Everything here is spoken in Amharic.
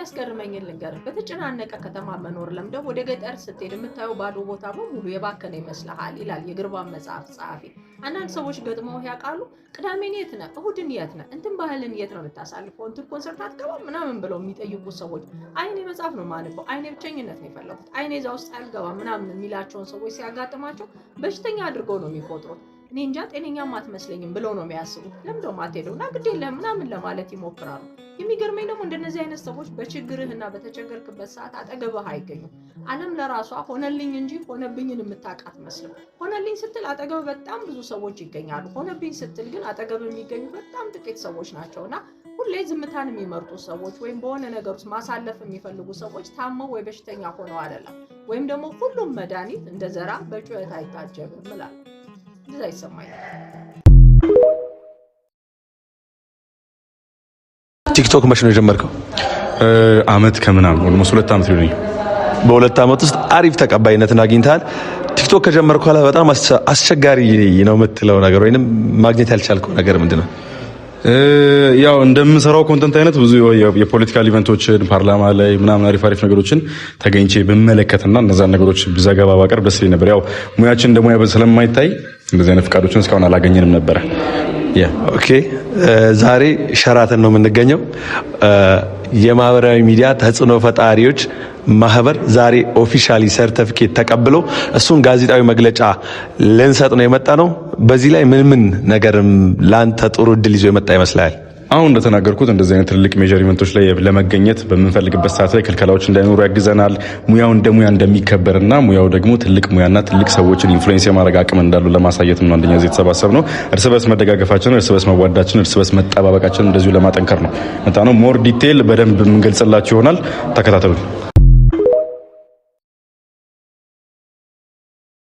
የሚያስገርመኝ ልንገር በተጨናነቀ ከተማ መኖር ለምደው ወደ ገጠር ስትሄድ የምታየው ባዶ ቦታ በሙሉ የባከነ ይመስልሃል ይላል የግርባን መጽሐፍ ጸሐፊ። አንዳንድ ሰዎች ገጥመው ያውቃሉ? ቅዳሜን የት ነህ? እሁድን የት ነህ? እንትን ባህልን የት ነው የምታሳልፈው? እንትን ኮንሰርት አትገባም ምናምን ብለው የሚጠይቁ ሰዎች አይኔ መጽሐፍ ነው ማንበው፣ አይኔ ብቸኝነት ነው የፈለኩት፣ አይኔ እዛ ውስጥ አልገባም ምናምን የሚላቸውን ሰዎች ሲያጋጥማቸው በሽተኛ አድርገው ነው የሚቆጥሩት። እኔ እንጃ ጤነኛም አትመስለኝም ብለው ነው የሚያስቡት። ለምደው ማትሄደው እና ግድ የለም ምናምን ለማለት ይሞክራሉ። የሚገርመኝ ደግሞ እንደነዚህ አይነት ሰዎች በችግርህና በተቸገርክበት ሰዓት አጠገብህ አይገኙም። ዓለም ለራሷ ሆነልኝ እንጂ ሆነብኝን የምታውቃት መስለው። ሆነልኝ ስትል አጠገብህ በጣም ብዙ ሰዎች ይገኛሉ። ሆነብኝ ስትል ግን አጠገብህ የሚገኙ በጣም ጥቂት ሰዎች ናቸውና ሁሌ ዝምታን የሚመርጡ ሰዎች ወይም በሆነ ነገር ውስጥ ማሳለፍ የሚፈልጉ ሰዎች ታመው ወይ በሽተኛ ሆነው አይደለም። ወይም ደግሞ ሁሉም መድኃኒት እንደ ዘራ በጩኸት አይታጀብም እላለሁ። እንደዛ ይሰማኛል። ቲክቶክ መቼ ነው የጀመርከው? አመት ከምናምን ኦልሞስት 2 አመት ሊሆነኝ። በ2 አመት ውስጥ አሪፍ ተቀባይነትን አግኝተሃል። ቲክቶክ ከጀመርኩ በኋላ በጣም አስቸጋሪ ነው የምትለው ነገር ወይንም ማግኘት ያልቻልከው ነገር ምንድነው? ያው እንደምሰራው ኮንተንት አይነት ብዙ የፖለቲካል ኢቨንቶችን ፓርላማ ላይ ምናምን አሪፍ ነገሮችን ተገኝቼ በመለከትና እነዛን ነገሮች ብዘገባ ባቀርብ ደስ ይለኝ ነበር። ያው ሙያችን እንደ ሙያ ስለማይታይ እንደዚህ አይነት ፍቃዶችን እስካሁን አላገኘንም ነበር። ኦኬ ዛሬ ሸራተን ነው የምንገኘው። የማህበራዊ ሚዲያ ተጽዕኖ ፈጣሪዎች ማህበር ዛሬ ኦፊሻሊ ሰርቲፊኬት ተቀብሎ እሱን ጋዜጣዊ መግለጫ ልንሰጥ ነው የመጣ ነው። በዚህ ላይ ምን ነገር ላንተ ጥሩ እድል ይዞ የመጣ ይመስላል? አሁን እንደተናገርኩት እንደዚህ አይነት ትልልቅ ሜጀር ኢቨንቶች ላይ ለመገኘት በምንፈልግበት ሰዓት ላይ ክልከላዎች እንዳይኖሩ ያግዘናል። ሙያው እንደ ሙያ እንደሚከበርና ሙያው ደግሞ ትልቅ ሙያና ትልቅ ሰዎችን ኢንፍሉዌንስ የማድረግ አቅም እንዳለው ለማሳየት ነው አንደኛ እዚህ የተሰባሰብነው። እርስ በርስ መደጋገፋችን፣ እርስ በርስ መዋዳችን፣ እርስ በርስ መጠባበቃችን እንደዚሁ ለማጠንከር ነው መጣ ነው። ሞር ዲቴል በደንብ የምንገልጽላችሁ ይሆናል። ተከታተሉ።